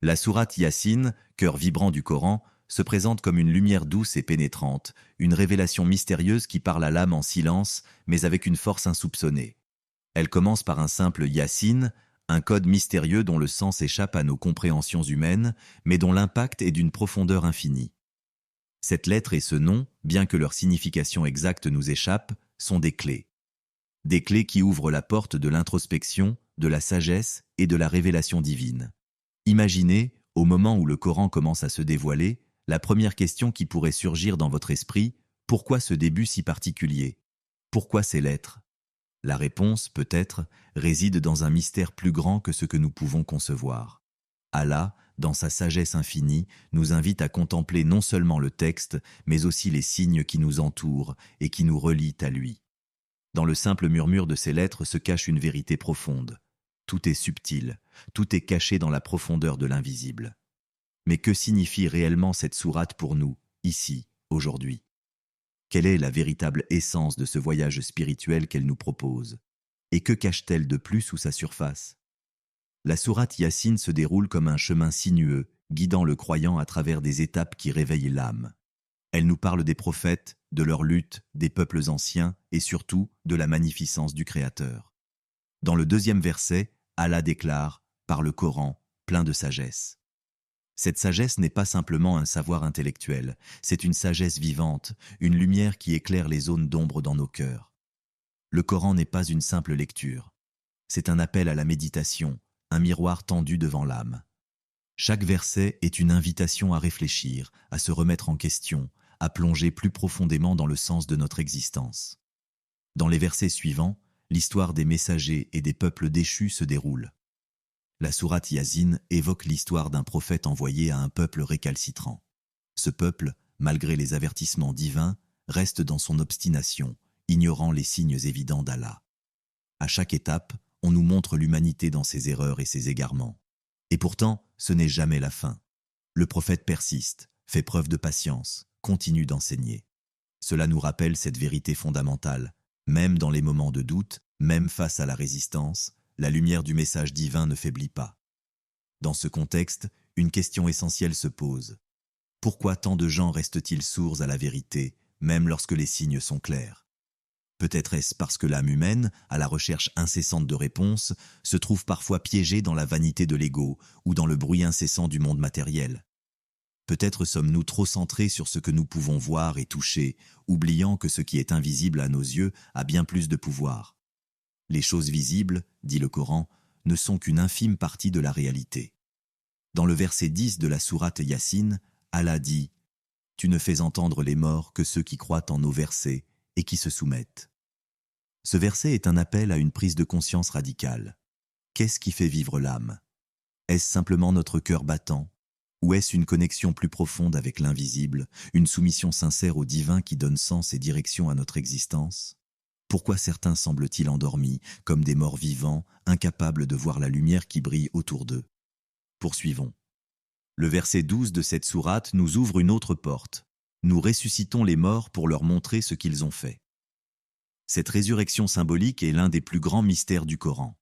La sourate Yassine, cœur vibrant du Coran, se présente comme une lumière douce et pénétrante, une révélation mystérieuse qui parle à l'âme en silence, mais avec une force insoupçonnée. Elle commence par un simple Yassine, un code mystérieux dont le sens échappe à nos compréhensions humaines, mais dont l'impact est d'une profondeur infinie. Cette lettre et ce nom, bien que leur signification exacte nous échappe, sont des clés. Des clés qui ouvrent la porte de l'introspection, de la sagesse et de la révélation divine. Imaginez, au moment où le Coran commence à se dévoiler, la première question qui pourrait surgir dans votre esprit: pourquoi ce début si particulier? Pourquoi ces lettres? La réponse, peut-être, réside dans un mystère plus grand que ce que nous pouvons concevoir. Allah, dans sa sagesse infinie, nous invite à contempler non seulement le texte, mais aussi les signes qui nous entourent et qui nous relient à lui. Dans le simple murmure de ces lettres se cache une vérité profonde. Tout est subtil, tout est caché dans la profondeur de l'invisible. Mais que signifie réellement cette sourate pour nous, ici, aujourd'hui? Quelle est la véritable essence de ce voyage spirituel qu'elle nous propose? Et que cache-t-elle de plus sous sa surface? La sourate Yassine se déroule comme un chemin sinueux, guidant le croyant à travers des étapes qui réveillent l'âme. Elle nous parle des prophètes, de leur lutte, des peuples anciens et surtout de la magnificence du Créateur. Dans le deuxième verset, Allah déclare, par le Coran, plein de sagesse. Cette sagesse n'est pas simplement un savoir intellectuel, c'est une sagesse vivante, une lumière qui éclaire les zones d'ombre dans nos cœurs. Le Coran n'est pas une simple lecture. C'est un appel à la méditation, un miroir tendu devant l'âme. Chaque verset est une invitation à réfléchir, à se remettre en question, à plonger plus profondément dans le sens de notre existence. Dans les versets suivants, l'histoire des messagers et des peuples déchus se déroule. La sourate Yassine évoque l'histoire d'un prophète envoyé à un peuple récalcitrant. Ce peuple, malgré les avertissements divins, reste dans son obstination, ignorant les signes évidents d'Allah. À chaque étape, on nous montre l'humanité dans ses erreurs et ses égarements. Et pourtant, ce n'est jamais la fin. Le prophète persiste, fait preuve de patience, continue d'enseigner. Cela nous rappelle cette vérité fondamentale. Même dans les moments de doute, même face à la résistance, la lumière du message divin ne faiblit pas. Dans ce contexte, une question essentielle se pose. Pourquoi tant de gens restent-ils sourds à la vérité, même lorsque les signes sont clairs? Peut-être est-ce parce que l'âme humaine, à la recherche incessante de réponses, se trouve parfois piégée dans la vanité de l'ego ou dans le bruit incessant du monde matériel. Peut-être sommes-nous trop centrés sur ce que nous pouvons voir et toucher, oubliant que ce qui est invisible à nos yeux a bien plus de pouvoir. Les choses visibles, dit le Coran, ne sont qu'une infime partie de la réalité. Dans le verset 10 de la sourate Yassine, Allah dit « Tu ne fais entendre les morts que ceux qui croient en nos versets et qui se soumettent. » Ce verset est un appel à une prise de conscience radicale. Qu'est-ce qui fait vivre l'âme? Est-ce simplement notre cœur battant? Ou est-ce une connexion plus profonde avec l'invisible, une soumission sincère au divin qui donne sens et direction à notre existence? Pourquoi certains semblent-ils endormis, comme des morts vivants, incapables de voir la lumière qui brille autour d'eux? Poursuivons. Le verset 12 de cette sourate nous ouvre une autre porte. Nous ressuscitons les morts pour leur montrer ce qu'ils ont fait. Cette résurrection symbolique est l'un des plus grands mystères du Coran.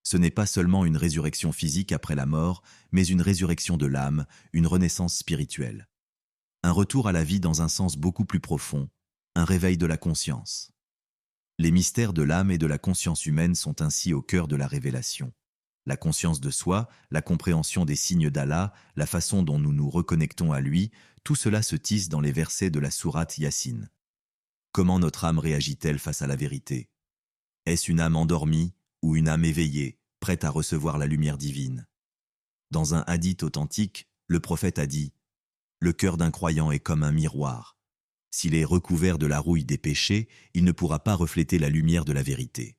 Ce n'est pas seulement une résurrection physique après la mort, mais une résurrection de l'âme, une renaissance spirituelle. Un retour à la vie dans un sens beaucoup plus profond, un réveil de la conscience. Les mystères de l'âme et de la conscience humaine sont ainsi au cœur de la révélation. La conscience de soi, la compréhension des signes d'Allah, la façon dont nous nous reconnectons à lui, tout cela se tisse dans les versets de la sourate Yassine. Comment notre âme réagit-elle face à la vérité? Est-ce une âme endormie ou une âme éveillée, prête à recevoir la lumière divine? Dans un hadith authentique, le prophète a dit « Le cœur d'un croyant est comme un miroir. S'il est recouvert de la rouille des péchés, il ne pourra pas refléter la lumière de la vérité. »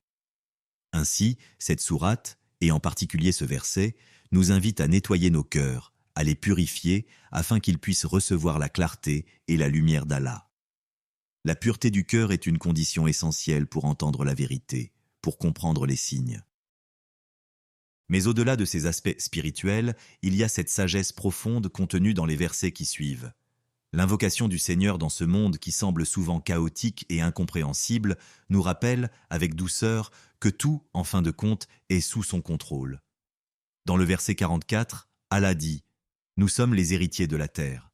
Ainsi, cette sourate, et en particulier ce verset, nous invite à nettoyer nos cœurs, à les purifier afin qu'ils puissent recevoir la clarté et la lumière d'Allah. La pureté du cœur est une condition essentielle pour entendre la vérité, pour comprendre les signes. Mais au-delà de ces aspects spirituels, il y a cette sagesse profonde contenue dans les versets qui suivent. L'invocation du Seigneur dans ce monde qui semble souvent chaotique et incompréhensible nous rappelle, avec douceur, que tout, en fin de compte, est sous son contrôle. Dans le verset 44, Allah dit « Nous sommes les héritiers de la terre ».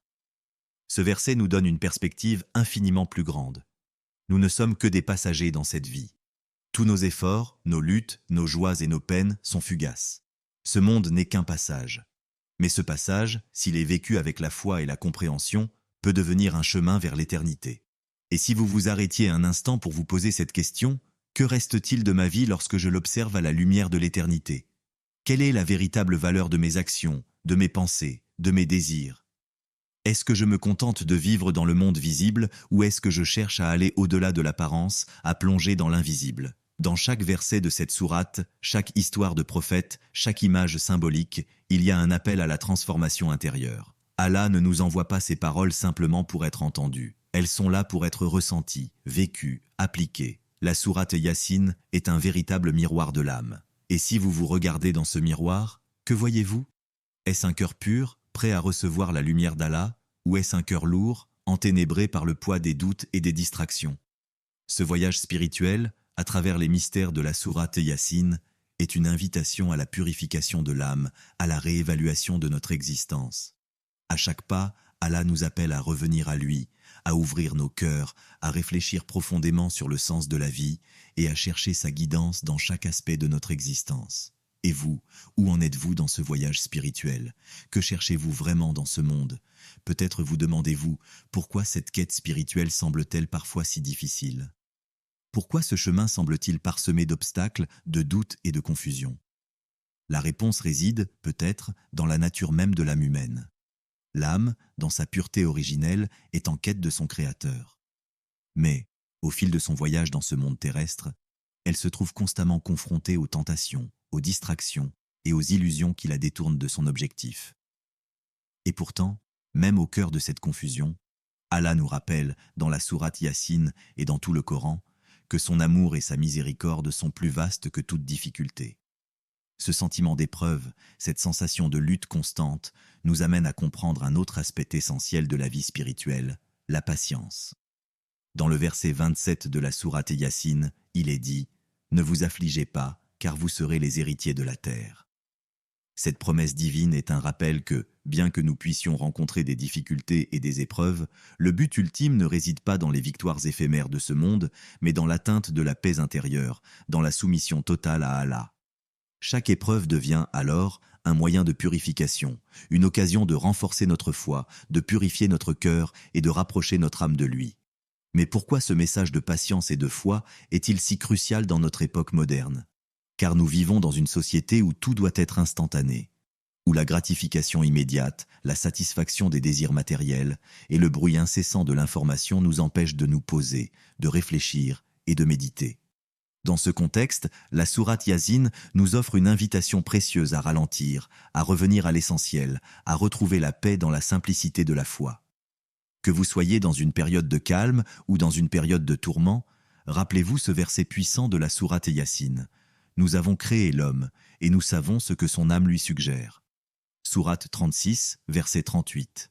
Ce verset nous donne une perspective infiniment plus grande. Nous ne sommes que des passagers dans cette vie. Tous nos efforts, nos luttes, nos joies et nos peines sont fugaces. Ce monde n'est qu'un passage. Mais ce passage, s'il est vécu avec la foi et la compréhension, peut devenir un chemin vers l'éternité. Et si vous vous arrêtiez un instant pour vous poser cette question, que reste-t-il de ma vie lorsque je l'observe à la lumière de l'éternité? Quelle est la véritable valeur de mes actions, de mes pensées, de mes désirs? Est-ce que je me contente de vivre dans le monde visible ou est-ce que je cherche à aller au-delà de l'apparence, à plonger dans l'invisible? Dans chaque verset de cette sourate, chaque histoire de prophète, chaque image symbolique, il y a un appel à la transformation intérieure. Allah ne nous envoie pas ces paroles simplement pour être entendues. Elles sont là pour être ressenties, vécues, appliquées. La sourate Yassine est un véritable miroir de l'âme. Et si vous vous regardez dans ce miroir, que voyez-vous? Est-ce un cœur pur, prêt à recevoir la lumière d'Allah, ou est-ce un cœur lourd, enténébré par le poids des doutes et des distractions? Ce voyage spirituel, à travers les mystères de la sourate Yassine, est une invitation à la purification de l'âme, à la réévaluation de notre existence. À chaque pas, Allah nous appelle à revenir à lui, à ouvrir nos cœurs, à réfléchir profondément sur le sens de la vie et à chercher sa guidance dans chaque aspect de notre existence. Et vous, où en êtes-vous dans ce voyage spirituel? Que cherchez-vous vraiment dans ce monde? Peut-être vous demandez-vous, pourquoi cette quête spirituelle semble-t-elle parfois si difficile? Pourquoi ce chemin semble-t-il parsemé d'obstacles, de doutes et de confusion? La réponse réside, peut-être, dans la nature même de l'âme humaine. L'âme, dans sa pureté originelle, est en quête de son Créateur. Mais, au fil de son voyage dans ce monde terrestre, elle se trouve constamment confrontée aux tentations, aux distractions et aux illusions qui la détournent de son objectif. Et pourtant, même au cœur de cette confusion, Allah nous rappelle, dans la sourate Yassine et dans tout le Coran, que son amour et sa miséricorde sont plus vastes que toute difficulté. Ce sentiment d'épreuve, cette sensation de lutte constante, nous amène à comprendre un autre aspect essentiel de la vie spirituelle, la patience. Dans le verset 27 de la sourate Yassine, il est dit « Ne vous affligez pas, car vous serez les héritiers de la terre ». Cette promesse divine est un rappel que, bien que nous puissions rencontrer des difficultés et des épreuves, le but ultime ne réside pas dans les victoires éphémères de ce monde, mais dans l'atteinte de la paix intérieure, dans la soumission totale à Allah. Chaque épreuve devient, alors, un moyen de purification, une occasion de renforcer notre foi, de purifier notre cœur et de rapprocher notre âme de lui. Mais pourquoi ce message de patience et de foi est-il si crucial dans notre époque moderne? Car nous vivons dans une société où tout doit être instantané, où la gratification immédiate, la satisfaction des désirs matériels et le bruit incessant de l'information nous empêchent de nous poser, de réfléchir et de méditer. Dans ce contexte, la sourate Yassine nous offre une invitation précieuse à ralentir, à revenir à l'essentiel, à retrouver la paix dans la simplicité de la foi. Que vous soyez dans une période de calme ou dans une période de tourment, rappelez-vous ce verset puissant de la sourate Yassine. Nous avons créé l'homme, et nous savons ce que son âme lui suggère. Sourate 36, verset 38.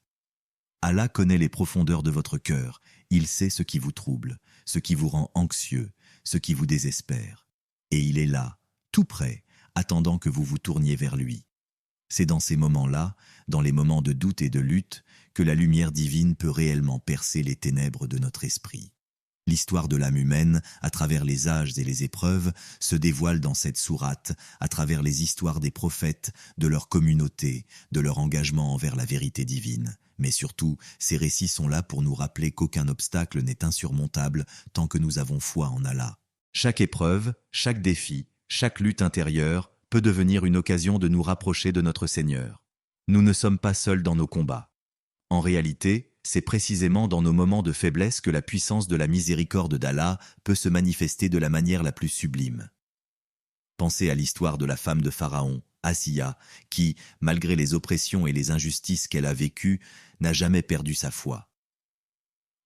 Allah connaît les profondeurs de votre cœur, il sait ce qui vous trouble, ce qui vous rend anxieux, ce qui vous désespère. Et il est là, tout près, attendant que vous vous tourniez vers lui. C'est dans ces moments-là, dans les moments de doute et de lutte, que la lumière divine peut réellement percer les ténèbres de notre esprit. L'histoire de l'âme humaine, à travers les âges et les épreuves, se dévoile dans cette sourate, à travers les histoires des prophètes, de leur communauté, de leur engagement envers la vérité divine. Mais surtout, ces récits sont là pour nous rappeler qu'aucun obstacle n'est insurmontable tant que nous avons foi en Allah. Chaque épreuve, chaque défi, chaque lutte intérieure peut devenir une occasion de nous rapprocher de notre Seigneur. Nous ne sommes pas seuls dans nos combats. En réalité, c'est précisément dans nos moments de faiblesse que la puissance de la miséricorde d'Allah peut se manifester de la manière la plus sublime. Pensez à l'histoire de la femme de Pharaon, Asiya, qui, malgré les oppressions et les injustices qu'elle a vécues, n'a jamais perdu sa foi.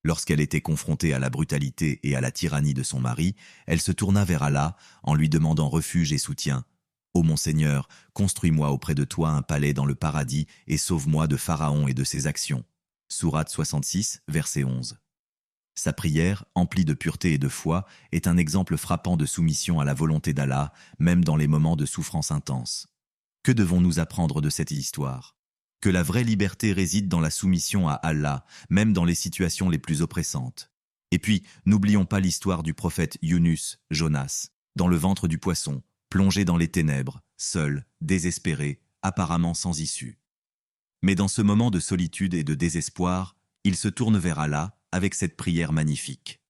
Lorsqu'elle était confrontée à la brutalité et à la tyrannie de son mari, elle se tourna vers Allah en lui demandant refuge et soutien. « Ô mon Seigneur, construis-moi auprès de toi un palais dans le paradis et sauve-moi de Pharaon et de ses actions. » Sourate 66, verset 11. Sa prière, emplie de pureté et de foi, est un exemple frappant de soumission à la volonté d'Allah, même dans les moments de souffrance intense. Que devons-nous apprendre de cette histoire? Que la vraie liberté réside dans la soumission à Allah, même dans les situations les plus oppressantes. Et puis, n'oublions pas l'histoire du prophète Yunus, Jonas, dans le ventre du poisson, plongé dans les ténèbres, seul, désespéré, apparemment sans issue. Mais dans ce moment de solitude et de désespoir, il se tourne vers Allah avec cette prière magnifique.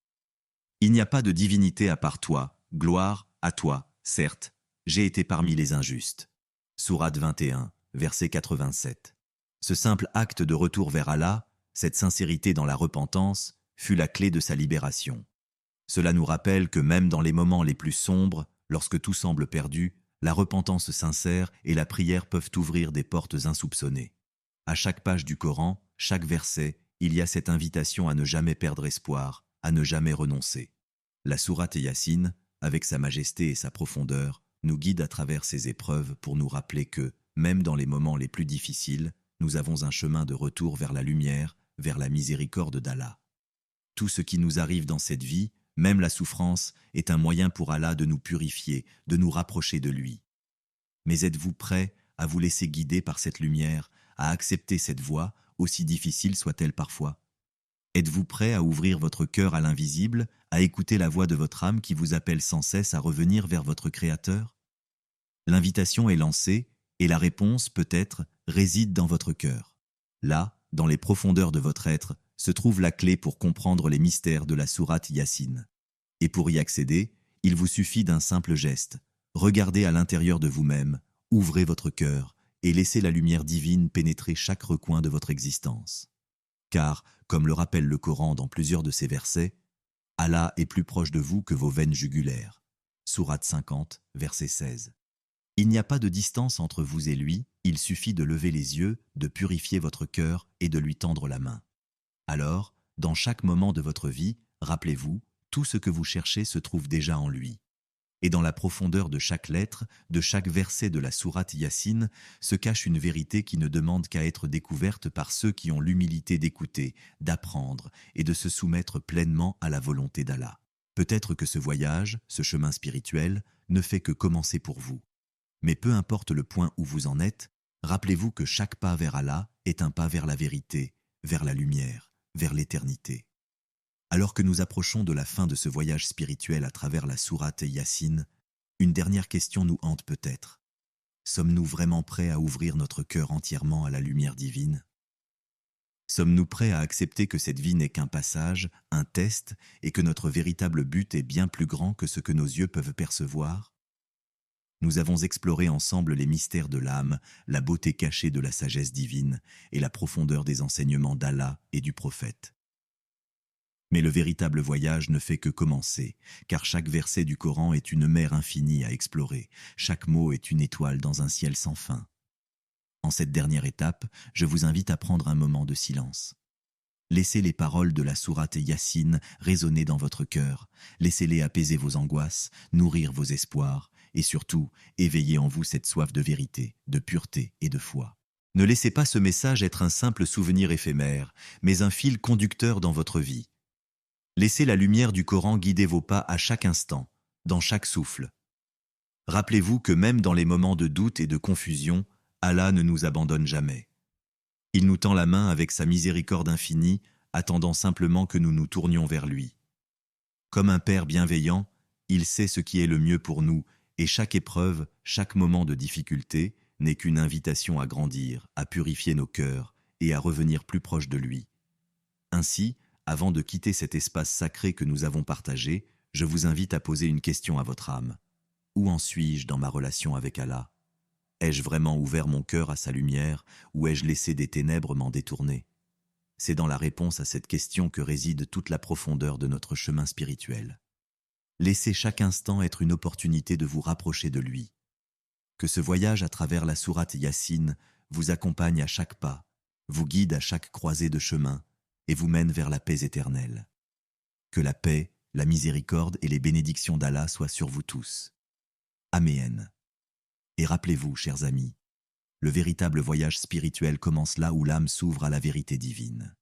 Il n'y a pas de divinité à part toi, gloire à toi, certes, j'ai été parmi les injustes. Sourate 21, verset 87. Ce simple acte de retour vers Allah, cette sincérité dans la repentance, fut la clé de sa libération. Cela nous rappelle que même dans les moments les plus sombres, lorsque tout semble perdu, la repentance sincère et la prière peuvent ouvrir des portes insoupçonnées. À chaque page du Coran, chaque verset, il y a cette invitation à ne jamais perdre espoir, à ne jamais renoncer. La sourate Yassine, avec sa majesté et sa profondeur, nous guide à travers ces épreuves pour nous rappeler que, même dans les moments les plus difficiles, nous avons un chemin de retour vers la lumière, vers la miséricorde d'Allah. Tout ce qui nous arrive dans cette vie, même la souffrance, est un moyen pour Allah de nous purifier, de nous rapprocher de lui. Mais êtes-vous prêts à vous laisser guider par cette lumière, à accepter cette voie, aussi difficile soit-elle parfois? Êtes-vous prêt à ouvrir votre cœur à l'invisible, à écouter la voix de votre âme qui vous appelle sans cesse à revenir vers votre Créateur? L'invitation est lancée, et la réponse, peut-être, réside dans votre cœur. Là, dans les profondeurs de votre être, se trouve la clé pour comprendre les mystères de la sourate Yassine. Et pour y accéder, il vous suffit d'un simple geste. Regardez à l'intérieur de vous-même, ouvrez votre cœur, et laissez la lumière divine pénétrer chaque recoin de votre existence. Car, comme le rappelle le Coran dans plusieurs de ses versets, Allah est plus proche de vous que vos veines jugulaires. Sourate 50, verset 16. Il n'y a pas de distance entre vous et lui, il suffit de lever les yeux, de purifier votre cœur et de lui tendre la main. Alors, dans chaque moment de votre vie, rappelez-vous, tout ce que vous cherchez se trouve déjà en lui. Et dans la profondeur de chaque lettre, de chaque verset de la sourate Yassine, se cache une vérité qui ne demande qu'à être découverte par ceux qui ont l'humilité d'écouter, d'apprendre et de se soumettre pleinement à la volonté d'Allah. Peut-être que ce voyage, ce chemin spirituel, ne fait que commencer pour vous. Mais peu importe le point où vous en êtes, rappelez-vous que chaque pas vers Allah est un pas vers la vérité, vers la lumière, vers l'éternité. Alors que nous approchons de la fin de ce voyage spirituel à travers la sourate Yassine, une dernière question nous hante peut-être. Sommes-nous vraiment prêts à ouvrir notre cœur entièrement à la lumière divine? Sommes-nous prêts à accepter que cette vie n'est qu'un passage, un test, et que notre véritable but est bien plus grand que ce que nos yeux peuvent percevoir? Nous avons exploré ensemble les mystères de l'âme, la beauté cachée de la sagesse divine et la profondeur des enseignements d'Allah et du prophète. Mais le véritable voyage ne fait que commencer, car chaque verset du Coran est une mer infinie à explorer, chaque mot est une étoile dans un ciel sans fin. En cette dernière étape, je vous invite à prendre un moment de silence. Laissez les paroles de la sourate Yassine résonner dans votre cœur, laissez-les apaiser vos angoisses, nourrir vos espoirs, et surtout, éveiller en vous cette soif de vérité, de pureté et de foi. Ne laissez pas ce message être un simple souvenir éphémère, mais un fil conducteur dans votre vie. Laissez la lumière du Coran guider vos pas à chaque instant, dans chaque souffle. Rappelez-vous que même dans les moments de doute et de confusion, Allah ne nous abandonne jamais. Il nous tend la main avec sa miséricorde infinie, attendant simplement que nous nous tournions vers lui. Comme un père bienveillant, il sait ce qui est le mieux pour nous, et chaque épreuve, chaque moment de difficulté n'est qu'une invitation à grandir, à purifier nos cœurs et à revenir plus proche de lui. Ainsi, avant de quitter cet espace sacré que nous avons partagé, je vous invite à poser une question à votre âme. Où en suis-je dans ma relation avec Allah? Ai-je vraiment ouvert mon cœur à sa lumière ou ai-je laissé des ténèbres m'en détourner? C'est dans la réponse à cette question que réside toute la profondeur de notre chemin spirituel. Laissez chaque instant être une opportunité de vous rapprocher de lui. Que ce voyage à travers la sourate Yassine vous accompagne à chaque pas, vous guide à chaque croisée de chemin et vous mène vers la paix éternelle. Que la paix, la miséricorde et les bénédictions d'Allah soient sur vous tous. Amen. Et rappelez-vous, chers amis, le véritable voyage spirituel commence là où l'âme s'ouvre à la vérité divine.